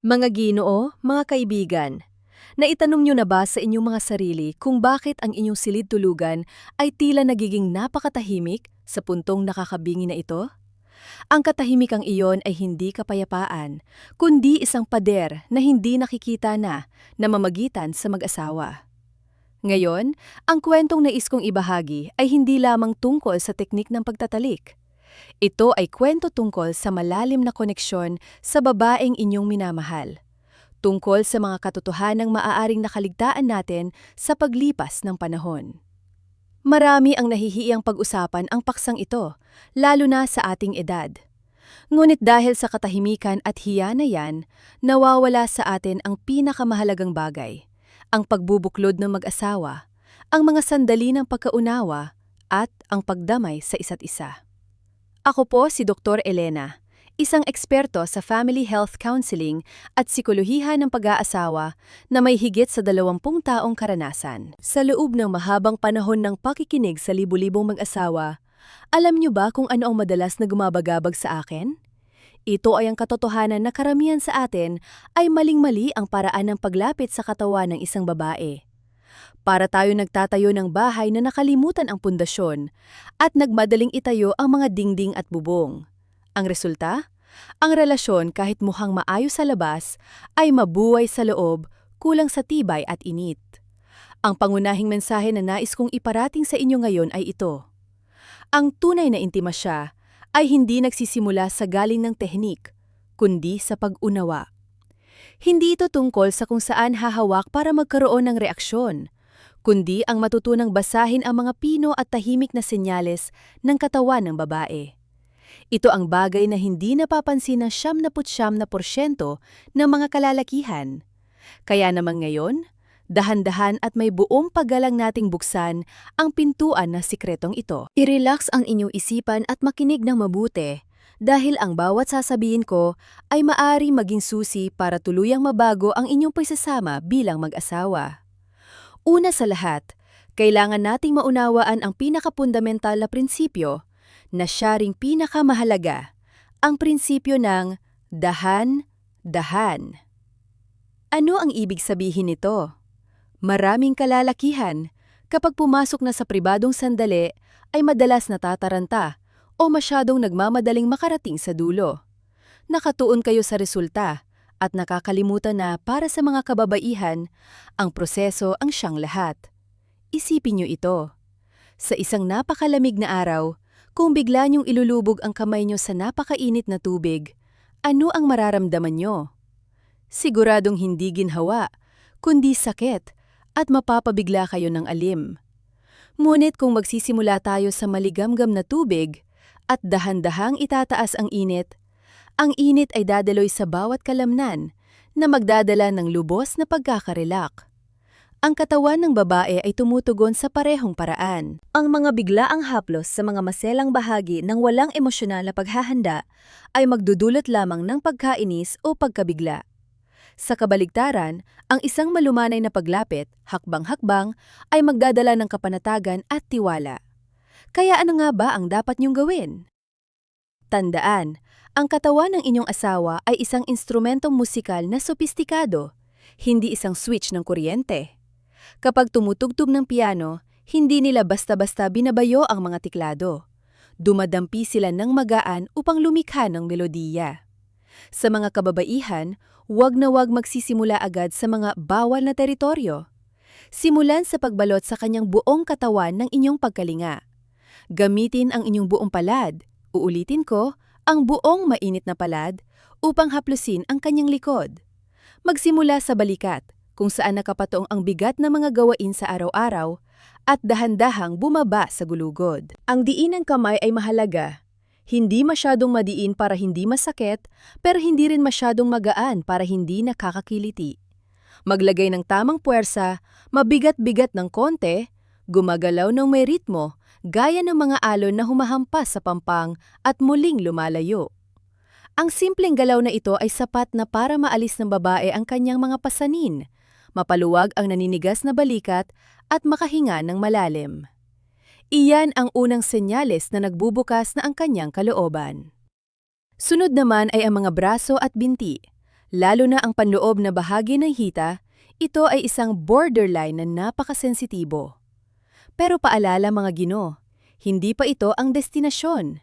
Mga Ginoo, mga kaibigan, naitanong niyo na ba sa inyong mga sarili kung bakit ang inyong silid-tulugan ay tila nagiging napakatahimik sa puntong nakakabingi na ito? Ang katahimikang iyon ay hindi kapayapaan, kundi isang pader na hindi nakikita na namamagitan sa mag-asawa. Ngayon, ang kwentong nais kong ibahagi ay hindi lamang tungkol sa teknik ng pagtatalik. Ito ay kwento tungkol sa malalim na koneksyon sa babaeng inyong minamahal. Tungkol sa mga katotohanang maaaring nakaligtaan natin sa paglipas ng panahon. Marami ang nahihiyang pag-usapan ang paksang ito, lalo na sa ating edad. Ngunit dahil sa katahimikan at hiya na yan, nawawala sa atin ang pinakamahalagang bagay, ang pagbubuklod ng mag-asawa, ang mga sandali ng pagkaunawa, at ang pagdamay sa isa't isa. Ako po si Dr. Elena, isang eksperto sa Family Health Counseling at Sikolohiya ng Pag-aasawa na may higit sa 20 taong karanasan. Sa loob ng mahabang panahon ng pakikinig sa libu-libong mag-asawa, alam niyo ba kung ano ang madalas na gumabagabag sa akin? Ito ay ang katotohanan na karamihan sa atin ay maling-mali ang paraan ng paglapit sa katawan ng isang babae. Para tayo nagtatayo ng bahay na nakalimutan ang pundasyon at nagmadaling itayo ang mga dingding at bubong. Ang resulta? Ang relasyon kahit mukhang maayos sa labas ay mabuway sa loob, kulang sa tibay at init. Ang pangunahing mensahe na nais kong iparating sa inyo ngayon ay ito. Ang tunay na intimasya ay hindi nagsisimula sa galing ng tehnik, kundi sa pag-unawa. Hindi ito tungkol sa kung saan hahawak para magkaroon ng reaksyon, kundi ang matutunang basahin ang mga pino at tahimik na senyales ng katawan ng babae. Ito ang bagay na hindi napapansin ng 99% ng mga kalalakihan. Kaya naman ngayon, dahan-dahan at may buong paggalang nating buksan ang pintuan na sikretong ito. I-relax ang inyong isipan at makinig ng mabuti dahil ang bawat sasabihin ko ay maari maging susi para tuluyang mabago ang inyong pagsasama bilang mag-asawa. Una sa lahat, kailangan nating maunawaan ang pinakapundamental na prinsipyo na siya ring pinakamahalaga, ang prinsipyo ng dahan-dahan. Ano ang ibig sabihin nito? Maraming kalalakihan, kapag pumasok na sa pribadong sandali, ay madalas natataranta o masyadong nagmamadaling makarating sa dulo. Nakatuon kayo sa resulta at nakakalimutan na para sa mga kababaihan, ang proseso ang siyang lahat. Isipin niyo ito. Sa isang napakalamig na araw, kung bigla niyong ilulubog ang kamay niyo sa napakainit na tubig, ano ang mararamdaman niyo? Siguradong hindi ginhawa, kundi sakit at mapapabigla kayo ng alim. Ngunit kung magsisimula tayo sa maligamgam na tubig at dahan-dahang itataas ang init ay dadaloy sa bawat kalamnan na magdadala ng lubos na pagkakarelak. Ang katawan ng babae ay tumutugon sa parehong paraan. Ang mga biglaang haplos sa mga maselang bahagi ng walang emosyonal na paghahanda ay magdudulot lamang ng pagkainis o pagkabigla. Sa kabaligtaran, ang isang malumanay na paglapit, hakbang-hakbang, ay magdadala ng kapanatagan at tiwala. Kaya ano nga ba ang dapat niyong gawin? Tandaan, ang katawan ng inyong asawa ay isang instrumentong musikal na sopistikado, hindi isang switch ng kuryente. Kapag tumutugtog ng piano, hindi nila basta-basta binabayo ang mga tiklado. Dumadampi sila ng magaan upang lumikha ng melodiya. Sa mga kababaihan, huwag na huwag magsisimula agad sa mga bawal na teritoryo. Simulan sa pagbalot sa kanyang buong katawan ng inyong pagkalinga. Gamitin ang inyong buong palad, uulitin ko, ang buong mainit na palad, upang haplusin ang kanyang likod. Magsimula sa balikat, kung saan nakapatong ang bigat na mga gawain sa araw-araw, at dahan-dahang bumaba sa gulugod. Ang diin ng kamay ay mahalaga. Hindi masyadong madiin para hindi masakit, pero hindi rin masyadong magaan para hindi nakakakiliti. Maglagay ng tamang puwersa, mabigat-bigat ng konti, gumagalaw ng may ritmo, gaya ng mga alon na humahampas sa pampang at muling lumalayo. Ang simpleng galaw na ito ay sapat na para maalis ng babae ang kanyang mga pasanin, mapaluwag ang naninigas na balikat at makahinga ng malalim. Iyan ang unang senyales na nagbubukas na ang kanyang kalooban. Sunod naman ay ang mga braso at binti. Lalo na ang panloob na bahagi ng hita, ito ay isang borderline na napakasensitibo. Pero paalala mga Gino, hindi pa ito ang destinasyon.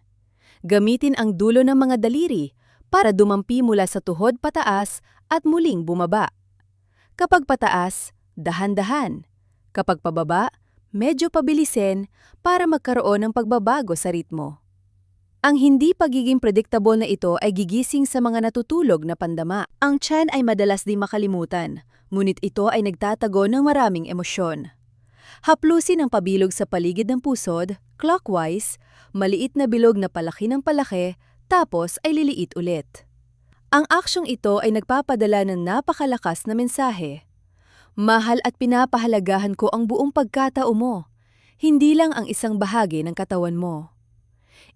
Gamitin ang dulo ng mga daliri para dumampi mula sa tuhod pataas at muling bumaba. Kapag pataas, dahan-dahan. Kapag pababa, medyo pabilisin para magkaroon ng pagbabago sa ritmo. Ang hindi pagiging predictable na ito ay gigising sa mga natutulog na pandama. Ang tiyan ay madalas di makalimutan, ngunit ito ay nagtatago ng maraming emosyon. Haplusin ang pabilog sa paligid ng pusod, clockwise, maliit na bilog na palaki ng palaki, tapos ay liliit ulit. Ang aksyong ito ay nagpapadala ng napakalakas na mensahe. Mahal at pinapahalagahan ko ang buong pagkatao mo, hindi lang ang isang bahagi ng katawan mo.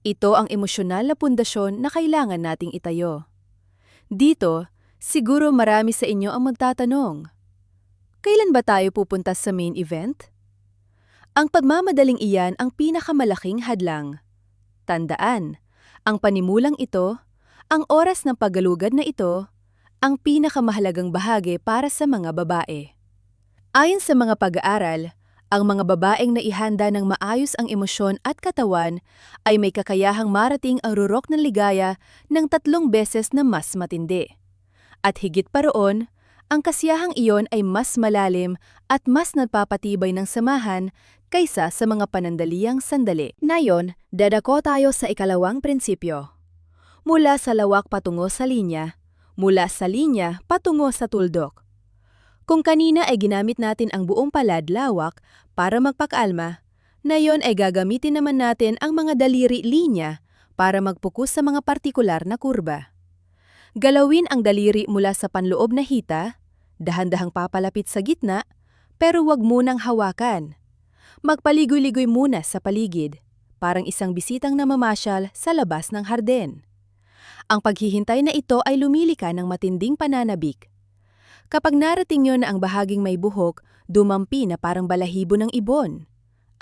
Ito ang emosyonal na pundasyon na kailangan nating itayo. Dito, siguro marami sa inyo ang magtatanong, kailan ba tayo pupunta sa main event? Ang pagmamadaling iyan ang pinakamalaking hadlang. Tandaan, ang panimulang ito, ang oras ng paggalugad na ito, ang pinakamahalagang bahagi para sa mga babae. Ayon sa mga pag-aaral, ang mga babaeng naihanda ng maayos ang emosyon at katawan ay may kakayahang marating ang rurok ng ligaya ng 3 beses na mas matindi. At higit pa roon, ang kasiyahang iyon ay mas malalim at mas nagpapatibay ng samahan kaysa sa mga panandaliang sandali. Ngayon, dadako tayo sa ikalawang prinsipyo. Mula sa lawak patungo sa linya, mula sa linya patungo sa tuldok. Kung kanina ay ginamit natin ang buong palad lawak para magpakalma, ngayon ay gagamitin naman natin ang mga daliri linya para magpukus sa mga partikular na kurba. Galawin ang daliri mula sa panloob na hita, dahan-dahang papalapit sa gitna, pero huwag munang hawakan. Magpaligoy-ligoy muna sa paligid, parang isang bisitang namamasyal sa labas ng harden. Ang paghihintay na ito ay lumilika ng matinding pananabik. Kapag narating nyo na ang bahaging may buhok, dumampi na parang balahibo ng ibon.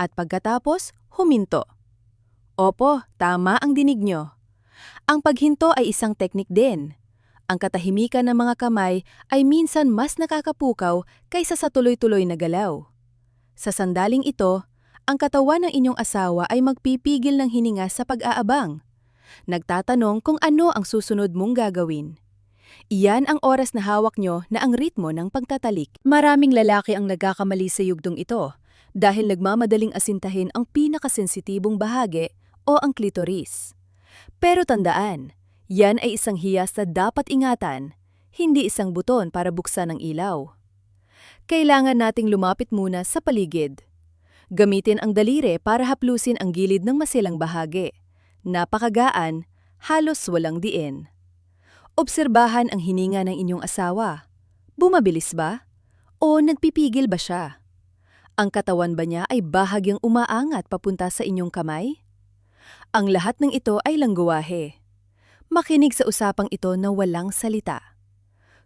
At pagkatapos, huminto. Opo, tama ang dinig nyo. Ang paghinto ay isang teknik din. Ang katahimikan ng mga kamay ay minsan mas nakakapukaw kaysa sa tuloy-tuloy na galaw. Sa sandaling ito, ang katawan ng inyong asawa ay magpipigil ng hininga sa pag-aabang. Nagtatanong kung ano ang susunod mong gagawin. Iyan ang oras na hawak nyo na ang ritmo ng pagtatalik. Maraming lalaki ang nagkakamali sa yugtong ito dahil nagmamadaling asintahin ang pinakasensitibong bahagi o ang klitoris. Pero tandaan, yan ay isang hiyas na dapat ingatan, hindi isang buton para buksan ang ilaw. Kailangan nating lumapit muna sa paligid. Gamitin ang daliri para haplusin ang gilid ng masilang bahagi. Napakagaan, halos walang diin. Obserbahan ang hininga ng inyong asawa. Bumabilis ba? O nagpipigil ba siya? Ang katawan ba niya ay bahagyang umaangat papunta sa inyong kamay? Ang lahat ng ito ay langguwahe. Makinig sa usapang ito na walang salita.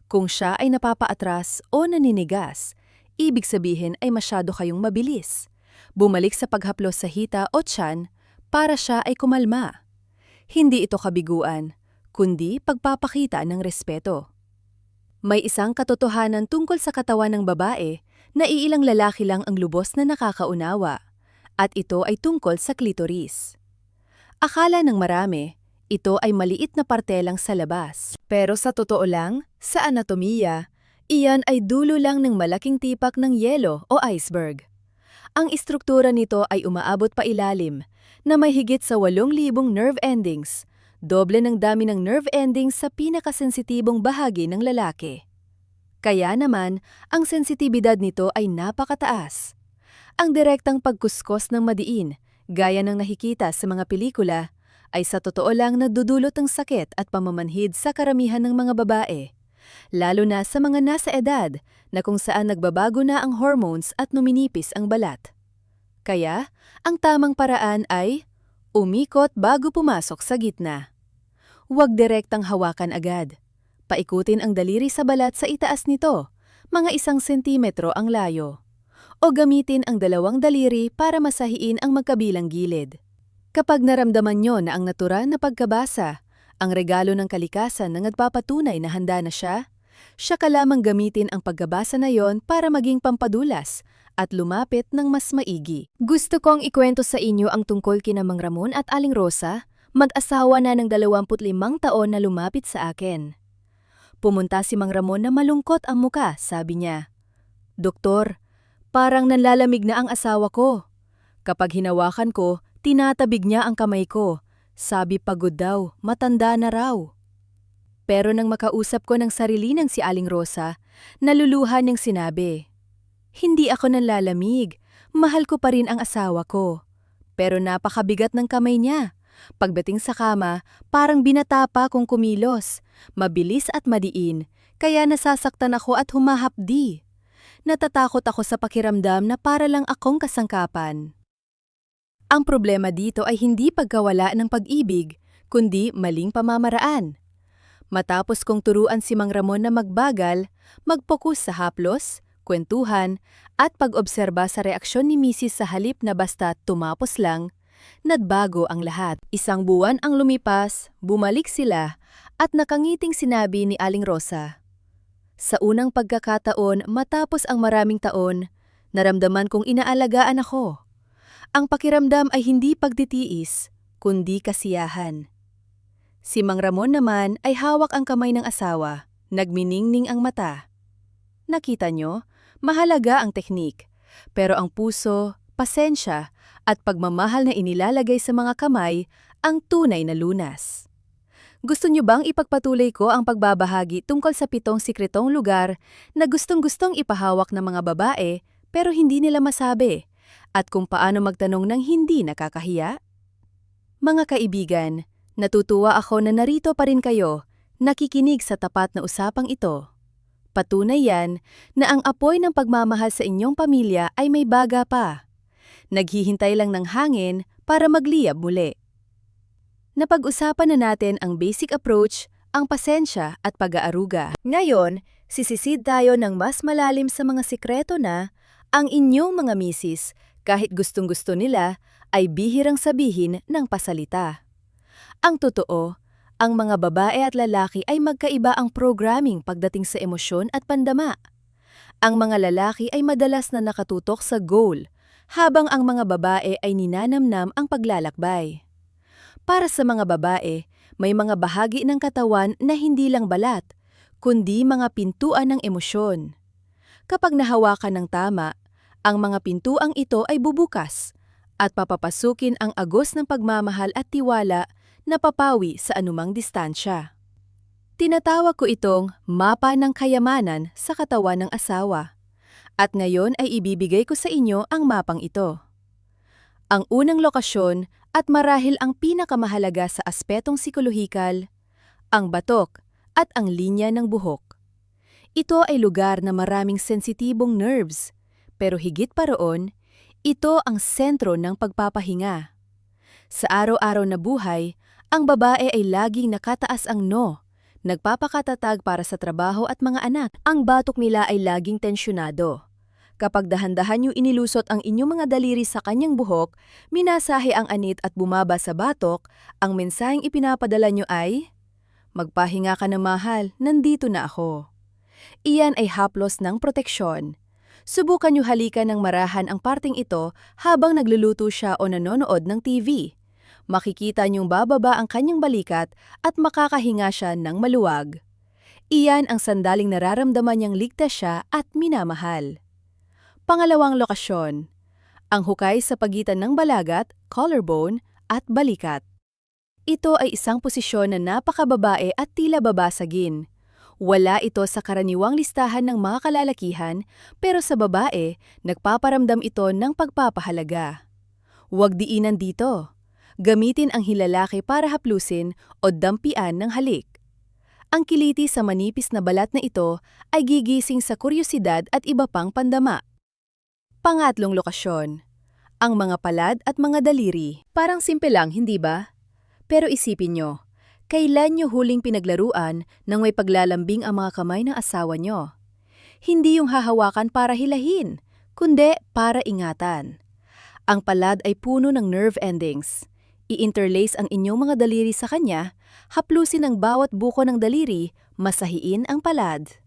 Kung siya ay napapaatras o naninigas, ibig sabihin ay masyado kayong mabilis. Bumalik sa paghaplos sa hita o tiyan para siya ay kumalma. Hindi ito kabiguan, kundi pagpapakita ng respeto. May isang katotohanan tungkol sa katawan ng babae na iilang lalaki lang ang lubos na nakakaunawa, at ito ay tungkol sa klitoris. Akala ng marami, ito ay maliit na parte lang sa labas. Pero sa totoo lang, sa anatomiya, iyan ay dulo lang ng malaking tipak ng yelo o iceberg. Ang istruktura nito ay umaabot pa ilalim, na may higit sa 8,000 nerve endings, doble ng dami ng nerve endings sa pinakasensitibong bahagi ng lalaki. Kaya naman, ang sensitibidad nito ay napakataas. Ang direktang pagkuskos ng madiin, gaya ng nakikita sa mga pelikula, ay sa totoo lang nagdudulot ng sakit at pamamanhid sa karamihan ng mga babae, lalo na sa mga nasa edad na kung saan nagbabago na ang hormones at numinipis ang balat. Kaya, ang tamang paraan ay umikot bago pumasok sa gitna. Huwag direktang hawakan agad. Paikutin ang daliri sa balat sa itaas nito, mga 1 sentimetro ang layo. O gamitin ang 2 daliri para masahiin ang magkabilang gilid. Kapag naramdaman nyo na ang natural na pagkabasa, ang regalo ng kalikasan na nagpapatunay na handa na siya, Siya ka lamang gamitin ang paggabasa na yon para maging pampadulas at lumapit ng mas maigi. Gusto kong ikwento sa inyo ang tungkol kina Mang Ramon at Aling Rosa, mag-asawa na ng 25 taon na lumapit sa akin. Pumunta si Mang Ramon na malungkot ang muka, sabi niya. Doktor, parang nanlalamig na ang asawa ko. Kapag hinawakan ko, tinatabig niya ang kamay ko. Sabi pagod daw, matanda na raw. Pero nang makausap ko ng sarili ng si Aling Rosa, naluluhan niyang sinabi, hindi ako nanlalamig, mahal ko pa rin ang asawa ko. Pero napakabigat ng kamay niya. Pagdating sa kama, parang binata pa kung kumilos. Mabilis at madiin, kaya nasasaktan ako at humahapdi. Natatakot ako sa pakiramdam na para lang akong kasangkapan. Ang problema dito ay hindi pagkawala ng pag-ibig, kundi maling pamamaraan. Matapos kong turuan si Mang Ramon na magbagal, mag-focus sa haplos, kwentuhan, at pag-obserba sa reaksyon ni Mrs. sa halip na basta tumapos lang, nagbago ang lahat. 1 buwan ang lumipas, bumalik sila, at nakangiting sinabi ni Aling Rosa. Sa unang pagkakataon matapos ang maraming taon, naramdaman kong inaalagaan ako. Ang pakiramdam ay hindi pagtitiis, kundi kasiyahan. Si Mang Ramon naman ay hawak ang kamay ng asawa, nagminingning ang mata. Nakita nyo, mahalaga ang teknik, pero ang puso, pasensya, at pagmamahal na inilalagay sa mga kamay ang tunay na lunas. Gusto nyo bang ipagpatuloy ko ang pagbabahagi tungkol sa 7 sikretong lugar na gustong-gustong ipahawak ng mga babae pero hindi nila masabi, at kung paano magtanong ng hindi nakakahiya? Mga kaibigan, natutuwa ako na narito pa rin kayo, nakikinig sa tapat na usapang ito. Patunay yan na ang apoy ng pagmamahal sa inyong pamilya ay may baga pa. Naghihintay lang ng hangin para magliyab muli. Napag-usapan na natin ang basic approach, ang pasensya at pag-aaruga. Ngayon, sisisid tayo ng mas malalim sa mga sikreto na ang inyong mga misis, kahit gustong-gusto nila, ay bihirang sabihin ng pasalita. Ang totoo, ang mga babae at lalaki ay magkaiba ang programming pagdating sa emosyon at pandama. Ang mga lalaki ay madalas na nakatutok sa goal, habang ang mga babae ay ninanamnam ang paglalakbay. Para sa mga babae, may mga bahagi ng katawan na hindi lang balat, kundi mga pintuan ng emosyon. Kapag nahawakan ng tama, ang mga pintuang ito ay bubukas at papapasukin ang agos ng pagmamahal at tiwala na papawi sa anumang distansya. Tinatawag ko itong mapa ng kayamanan sa katawan ng asawa. At ngayon ay ibibigay ko sa inyo ang mapang ito. Ang unang lokasyon at marahil ang pinakamahalaga sa aspetong psikolohikal, ang batok at ang linya ng buhok. Ito ay lugar na maraming sensitibong nerves, pero higit pa roon, ito ang sentro ng pagpapahinga. Sa araw-araw na buhay, ang babae ay laging nakataas ang no, nagpapakatatag para sa trabaho at mga anak. Ang batok nila ay laging tensyonado. Kapag dahan-dahan niyo inilusot ang inyong mga daliri sa kanyang buhok, minasahe ang anit at bumaba sa batok, ang mensaheng ipinapadala niyo ay, magpahinga ka na mahal, nandito na ako. Iyan ay haplos ng proteksyon. Subukan niyo halikan ng marahan ang parting ito habang nagluluto siya o nanonood ng TV. Makikita niyong bababa ang kanyang balikat at makakahinga siya ng maluwag. Iyan ang sandaling nararamdaman niyang ligtas siya at minamahal. Pangalawang lokasyon, ang hukay sa pagitan ng balagat, collarbone, at balikat. Ito ay isang posisyon na napakababae at tila babasagin. Wala ito sa karaniwang listahan ng mga kalalakihan, pero sa babae, nagpaparamdam ito ng pagpapahalaga. Huwag diinan dito. Gamitin ang hilalaki para haplusin o dampian ng halik. Ang kiliti sa manipis na balat na ito ay gigising sa kuryosidad at iba pang pandama. Pangatlong lokasyon, ang mga palad at mga daliri. Parang simple lang, hindi ba? Pero isipin nyo, kailan nyo huling pinaglaruan nang may paglalambing ang mga kamay ng asawa nyo? Hindi yung hahawakan para hilahin, kundi para ingatan. Ang palad ay puno ng nerve endings. I-interlace ang inyong mga daliri sa kanya, haplusin ang bawat buko ng daliri, masahiin ang palad.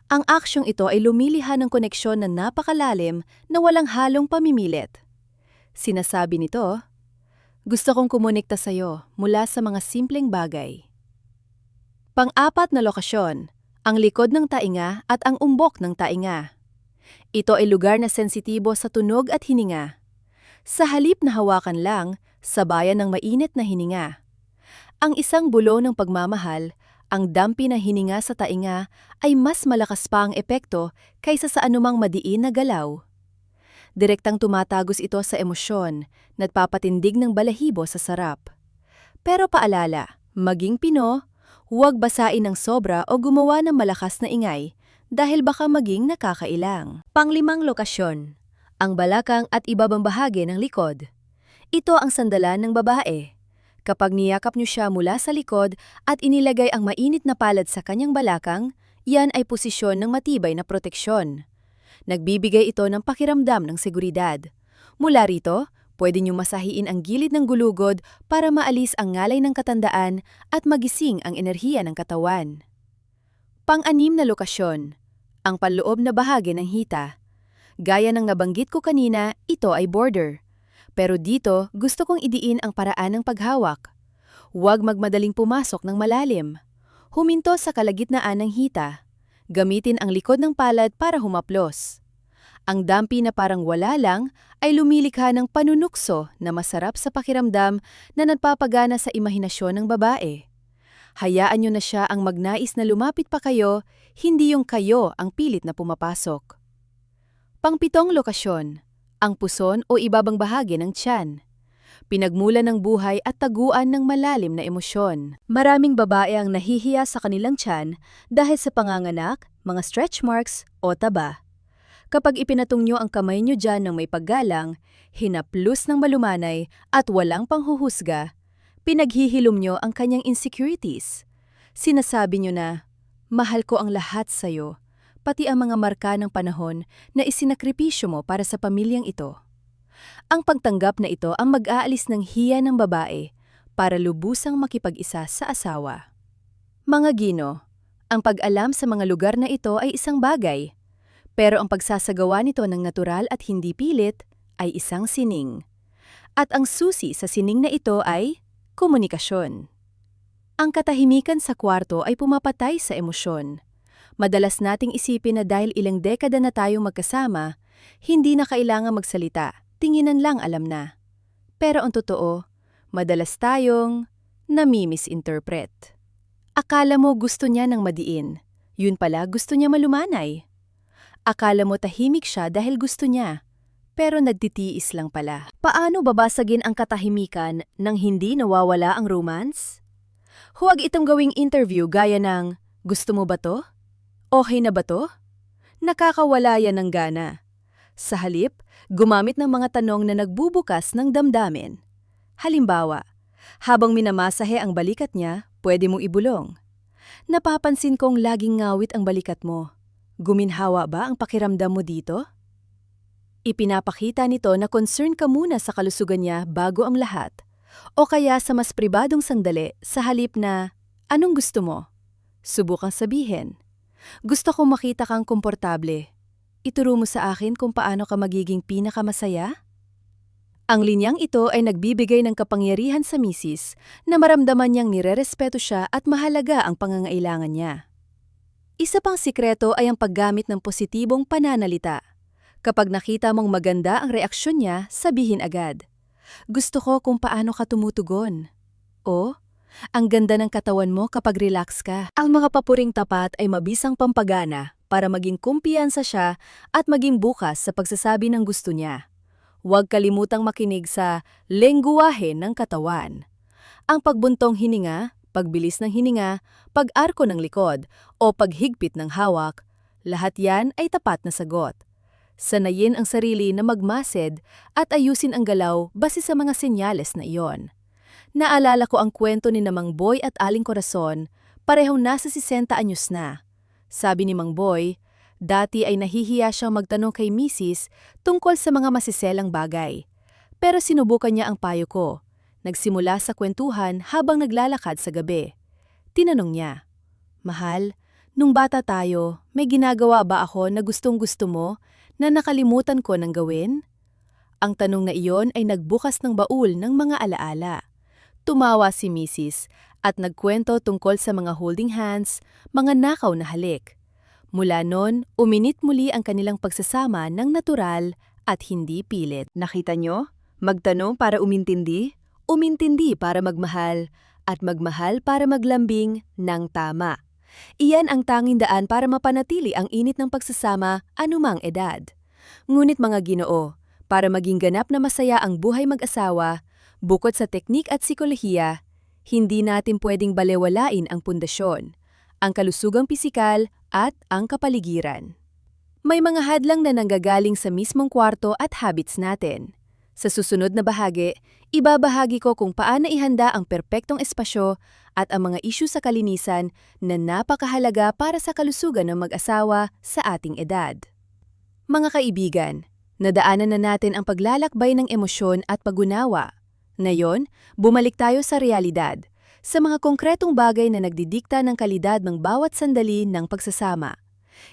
Ang aksyong ito ay lumiliha ng koneksyon na napakalalim na walang halong pamimilit. Sinasabi nito, gusto kong kumonekta sa'yo mula sa mga simpleng bagay. Pang-apat na lokasyon, ang likod ng tainga at ang umbok ng tainga. Ito ay lugar na sensitibo sa tunog at hininga. Sa halip na hawakan lang, sabayan ng mainit na hininga. Ang isang bulo ng pagmamahal, ang dampi na hininga sa tainga ay mas malakas pa ang epekto kaysa sa anumang madiin na galaw. Direktang tumatagos ito sa emosyon, nagpapatindig ng balahibo sa sarap. Pero paalala, maging Pino, huwag basain ng sobra o gumawa ng malakas na ingay dahil baka maging nakakailang. Panglimang lokasyon, ang balakang at ibabang bahagi ng likod. Ito ang sandalan ng babae. Kapag niyakap niyo siya mula sa likod at inilagay ang mainit na palad sa kanyang balakang, yan ay posisyon ng matibay na proteksyon. Nagbibigay ito ng pakiramdam ng seguridad. Mula rito, pwede niyo masahiin ang gilid ng gulugod para maalis ang ngalay ng katandaan at magising ang enerhiya ng katawan. Pang-anim na lokasyon, ang panloob na bahagi ng hita. Gaya ng nabanggit ko kanina, ito ay border. Pero dito, gusto kong idiin ang paraan ng paghawak. Huwag magmadaling pumasok ng malalim. Huminto sa kalagitnaan ng hita. Gamitin ang likod ng palad para humaplos. Ang dampi na parang wala lang ay lumilikha ng panunukso na masarap sa pakiramdam na nagpapagana sa imahinasyon ng babae. Hayaan niyo na siya ang magnais na lumapit pa kayo, hindi yung kayo ang pilit na pumapasok. Pang-pitong lokasyon, ang puson o ibabang bahagi ng tiyan. Pinagmulan ng buhay at taguan ng malalim na emosyon. Maraming babae ang nahihiya sa kanilang tiyan dahil sa panganganak, mga stretch marks o taba. Kapag ipinatong nyo ang kamay nyo dyan ng may paggalang, hinaplos ng malumanay at walang panghuhusga, pinaghihilom nyo ang kanyang insecurities. Sinasabi nyo na, mahal ko ang lahat sa'yo, pati ang mga marka ng panahon na isinakripisyo mo para sa pamilyang ito. Ang pagtanggap na ito ang mag-aalis ng hiya ng babae para lubusang makipag-isa sa asawa. Mga Gino, ang pag-alam sa mga lugar na ito ay isang bagay, pero ang pagsasagawa nito ng natural at hindi pilit ay isang sining. At ang susi sa sining na ito ay komunikasyon. Ang katahimikan sa kwarto ay pumapatay sa emosyon. Madalas nating isipin na dahil ilang dekada na tayong magkasama, hindi na kailangan magsalita. Tinginan lang alam na. Pero ang totoo, madalas tayong nami-misinterpret. Akala mo gusto niya ng madiin, yun pala gusto niya malumanay. Akala mo tahimik siya dahil gusto niya, pero nagtitiis lang pala. Paano babasagin ang katahimikan nang hindi nawawala ang romance? Huwag itong gawing interview gaya ng, gusto mo ba to? Okay na ba to? Nakakawala yan ng gana. Sa halip, gumamit ng mga tanong na nagbubukas ng damdamin. Halimbawa, habang minamasahe ang balikat niya, pwede mong ibulong. Napapansin kong laging ngawit ang balikat mo. Guminhawa ba ang pakiramdam mo dito? Ipinapakita nito na concern ka muna sa kalusugan niya bago ang lahat. O kaya sa mas pribadong sandali sa halip na, anong gusto mo? Subukang sabihin. Gusto kong makita kang komportable. Ituro mo sa akin kung paano ka magiging pinakamasaya? Ang linyang ito ay nagbibigay ng kapangyarihan sa misis na maramdaman niyang nirerespeto siya at mahalaga ang pangangailangan niya. Isa pang sikreto ay ang paggamit ng positibong pananalita. Kapag nakita mong maganda ang reaksyon niya, sabihin agad, gusto ko kung paano ka tumutugon. O, ang ganda ng katawan mo kapag relax ka. Ang mga papuring tapat ay mabisang pampagana para maging kumpiyansa siya at maging bukas sa pagsasabi ng gusto niya. Huwag kalimutang makinig sa lengguwahe ng katawan. Ang pagbuntong hininga, pagbilis ng hininga, pag-arko ng likod, o paghigpit ng hawak, lahat yan ay tapat na sagot. Sanayin ang sarili na magmased at ayusin ang galaw base sa mga senyales na iyon. Naalala ko ang kwento ni Mang Boy at Aling Corazon, parehong nasa 60 anyos na. Sabi ni Mang Boy, dati ay nahihiya siyang magtanong kay Mrs. tungkol sa mga masiselang bagay. Pero sinubukan niya ang payo ko. Nagsimula sa kwentuhan habang naglalakad sa gabi. Tinanong niya, Mahal, Nung bata tayo, may ginagawa ba ako na gustong-gusto mo na nakalimutan ko ng gawin? Ang tanong na iyon ay nagbukas ng baul ng mga alaala. Tumawa si Mrs. at nagkwento tungkol sa mga holding hands, mga nakaw na halik. Mula noon, uminit muli ang kanilang pagsasama ng natural at hindi pilit. Nakita nyo? Magtanong para umintindi, umintindi para magmahal, at magmahal para maglambing ng tama. Iyan ang tanging daan para mapanatili ang init ng pagsasama anumang edad. Ngunit mga Ginoo, para maging ganap na masaya ang buhay mag-asawa, bukod sa teknik at psikolohiya, hindi natin pwedeng balewalain ang pundasyon, ang kalusugang pisikal at ang kapaligiran. May mga hadlang na nanggagaling sa mismong kwarto at habits natin. Sa susunod na bahagi, ibabahagi ko kung paano ihanda ang perpektong espasyo at ang mga isyu sa kalinisan na napakahalaga para sa kalusugan ng mag-asawa sa ating edad. Mga kaibigan, nadaanan na natin ang paglalakbay ng emosyon at pag-unawa. Ngayon, bumalik tayo sa realidad, sa mga konkretong bagay na nagdidikta ng kalidad ng bawat sandali ng pagsasama.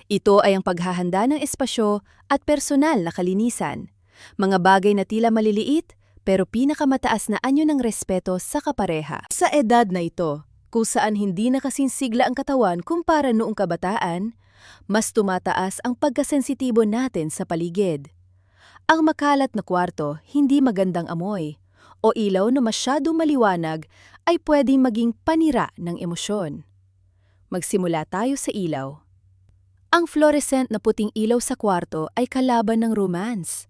Ito ay ang paghahanda ng espasyo at personal na kalinisan. Mga bagay na tila maliliit, pero pinakamataas na anyo ng respeto sa kapareha. Sa edad na ito, kung saan hindi nakasinsigla ang katawan kumpara noong kabataan, mas tumataas ang pagkasensitibo natin sa paligid. Ang makalat na kwarto, hindi magandang amoy, o ilaw na masyadong maliwanag ay pwedeng maging panira ng emosyon. Magsimula tayo sa ilaw. Ang fluorescent na puting ilaw sa kwarto ay kalaban ng romance.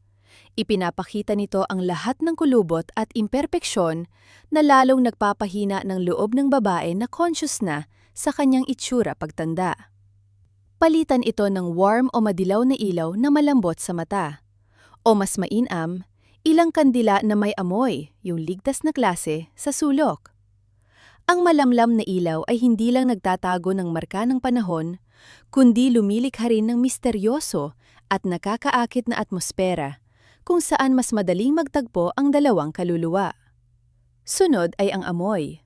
Ipinapakita nito ang lahat ng kulubot at imperpeksyon na lalong nagpapahina ng loob ng babae na conscious na sa kanyang itsura pagtanda. Palitan ito ng warm o madilaw na ilaw na malambot sa mata. O mas mainam, ilang kandila na may amoy, yung ligtas na klase, sa sulok. Ang malamlam na ilaw ay hindi lang nagtatago ng marka ng panahon, kundi lumilikha rin ng misteryoso at nakakaakit na atmosfera, kung saan mas madaling magtagpo ang dalawang kaluluwa. Sunod ay ang amoy.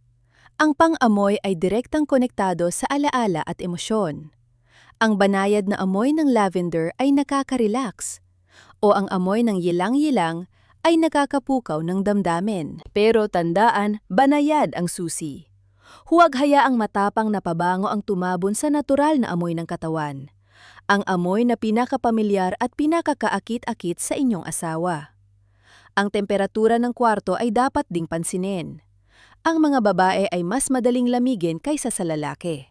Ang pang-amoy ay direktang konektado sa alaala at emosyon. Ang banayad na amoy ng lavender ay nakaka-relax, o ang amoy ng yilang-yilang ay nakakapukaw ng damdamin. Pero tandaan, banayad ang susi. Huwag hayaang matapang na pabango ang tumabon sa natural na amoy ng katawan. Ang amoy na pinakapamilyar at pinakakaakit-akit sa inyong asawa. Ang temperatura ng kwarto ay dapat ding pansinin. Ang mga babae ay mas madaling lamigin kaysa sa lalaki.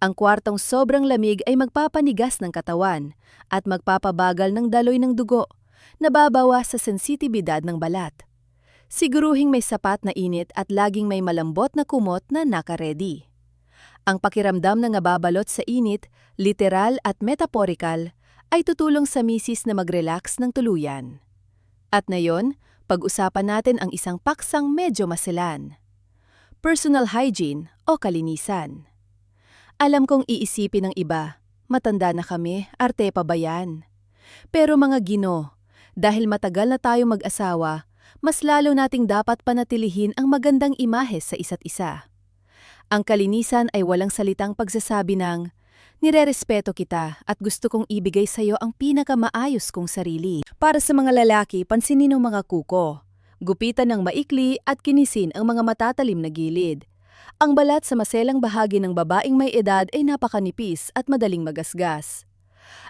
Ang kwartong sobrang lamig ay magpapanigas ng katawan at magpapabagal ng daloy ng dugo, nababawas sa sensitibidad ng balat. Siguruhing may sapat na init at laging may malambot na kumot na naka-ready. Ang pakiramdam na nababalot sa init, literal at metaphorical, ay tutulong sa misis na mag-relax ng tuluyan. At ngayon, pag-usapan natin ang isang paksang medyo masilan. Personal hygiene o kalinisan. Alam kong iisipin ng iba, matanda na kami, arte pa ba yan? Pero mga Gino, dahil matagal na tayo mag-asawa, mas lalo nating dapat panatilihin ang magandang imahe sa isa't isa. Ang kalinisan ay walang salitang pagsasabi ng, "Nirerespeto kita at gusto kong ibigay sa iyo ang pinakamaayos kong sarili." Para sa mga lalaki, pansinin ang mga kuko. Gupitan ng maikli at kinisin ang mga matatalim na gilid. Ang balat sa maselang bahagi ng babaeng may edad ay napakanipis at madaling magasgas.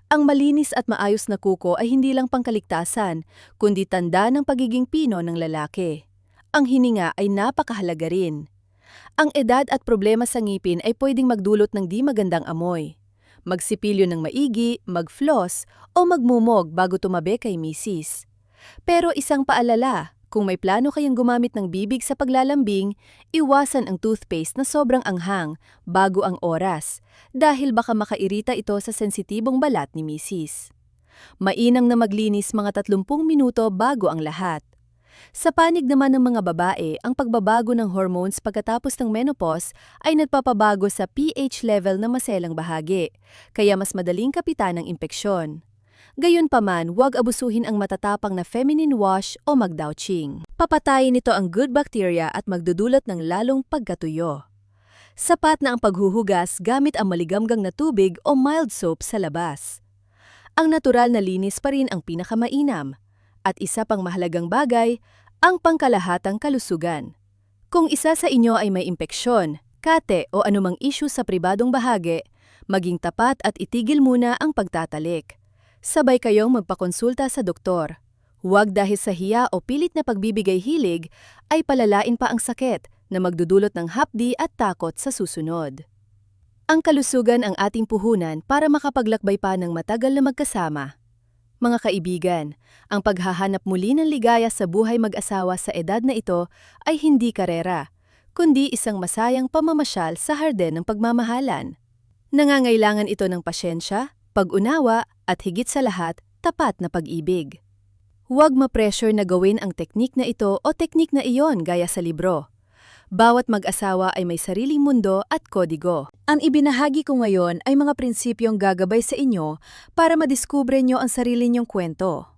Ang malinis at maayos na kuko ay hindi lang pangkaligtasan, kundi tanda ng pagiging pino ng lalaki. Ang hininga ay napakahalaga rin. Ang edad at problema sa ngipin ay pwedeng magdulot ng di magandang amoy. Magsipilyo ng maigi, mag-floss, o magmumog bago tumabi kay misis. Pero isang paalala, kung may plano kayong gumamit ng bibig sa paglalambing, iwasan ang toothpaste na sobrang anghang bago ang oras, dahil baka makairita ito sa sensitibong balat ni misis. Mainam na maglinis mga 30 minuto bago ang lahat. Sa panig naman ng mga babae, ang pagbabago ng hormones pagkatapos ng menopause ay nagpapabago sa pH level na maselang bahagi, kaya mas madaling kapitan ng impeksyon. Gayunpaman, huwag abusuhin ang matatapang na feminine wash o magdouching. Papatayin nito ang good bacteria at magdudulot ng lalong pagkatuyo. Sapat na ang paghuhugas gamit ang maligamgam na tubig o mild soap sa labas. Ang natural na linis pa rin ang pinakamainam. At isa pang mahalagang bagay, ang pangkalahatang kalusugan. Kung isa sa inyo ay may impeksyon, kate o anumang issue sa pribadong bahagi, maging tapat at itigil muna ang pagtatalik. Sabay kayong magpakonsulta sa doktor. Huwag dahil sa hiya o pilit na pagbibigay hilig ay palalain pa ang sakit na magdudulot ng hapdi at takot sa susunod. Ang kalusugan ang ating puhunan para makapaglakbay pa ng matagal na magkasama. Mga kaibigan, ang paghahanap muli ng ligaya sa buhay mag-asawa sa edad na ito ay hindi karera, kundi isang masayang pamamasyal sa harden ng pagmamahalan. Nangangailangan ito ng pasyensya, pag-unawa at higit sa lahat, tapat na pag-ibig. Huwag ma-pressure na gawin ang teknik na ito o teknik na iyon gaya sa libro. Bawat mag-asawa ay may sariling mundo at kodigo. Ang ibinahagi ko ngayon ay mga prinsipyong gagabay sa inyo para madiskubre nyo ang sarili nyong kwento.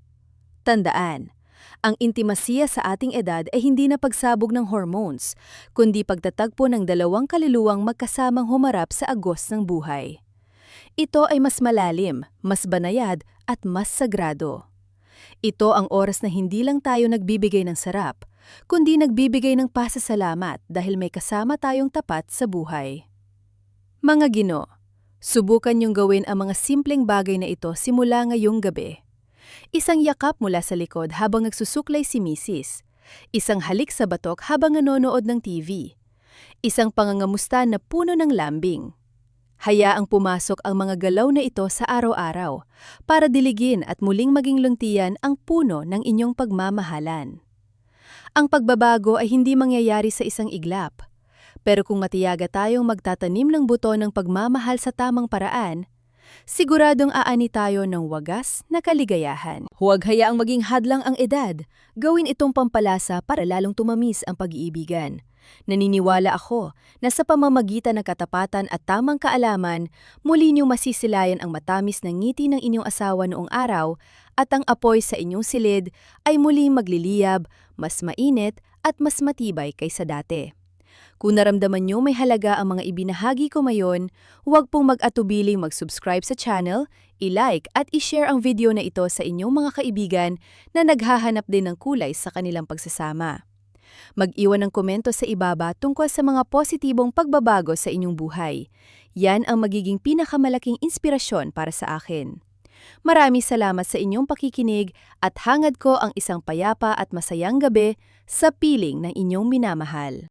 Tandaan, ang intimasiya sa ating edad ay hindi na pagsabog ng hormones, kundi pagtatagpo ng dalawang kaluluwang magkasamang humarap sa agos ng buhay. Ito ay mas malalim, mas banayad at mas sagrado. Ito ang oras na hindi lang tayo nagbibigay ng sarap, kundi nagbibigay ng pasasalamat dahil may kasama tayong tapat sa buhay. Mga Gino, subukan niyong gawin ang mga simpleng bagay na ito simula ngayong gabi. Isang yakap mula sa likod habang nagsusuklay si Mrs. Isang halik sa batok habang nanonood ng TV. Isang pangangamusta na puno ng lambing. Hayaang pumasok ang mga galaw na ito sa araw-araw para diligin at muling maging luntian ang puno ng inyong pagmamahalan. Ang pagbabago ay hindi mangyayari sa isang iglap. Pero kung matiyaga tayong magtatanim ng buto ng pagmamahal sa tamang paraan, siguradong aani tayo ng wagas na kaligayahan. Huwag hayaang maging hadlang ang edad. Gawin itong pampalasa para lalong tumamis ang pag-iibigan. Naniniwala ako na sa pamamagitan ng katapatan at tamang kaalaman, muli niyong masisilayan ang matamis na ngiti ng inyong asawa noong araw at ang apoy sa inyong silid ay muling magliliyab, mas mainit at mas matibay kaysa dati. Kung naramdaman niyo may halaga ang mga ibinahagi ko ngayon, huwag pong mag-atubiling mag-subscribe sa channel, i-like at i-share ang video na ito sa inyong mga kaibigan na naghahanap din ng kulay sa kanilang pagsasama. Mag-iwan ng komento sa ibaba tungkol sa mga positibong pagbabago sa inyong buhay. Yan ang magiging pinakamalaking inspirasyon para sa akin. Maraming salamat sa inyong pakikinig at hangad ko ang isang payapa at masayang gabi sa piling ng inyong minamahal.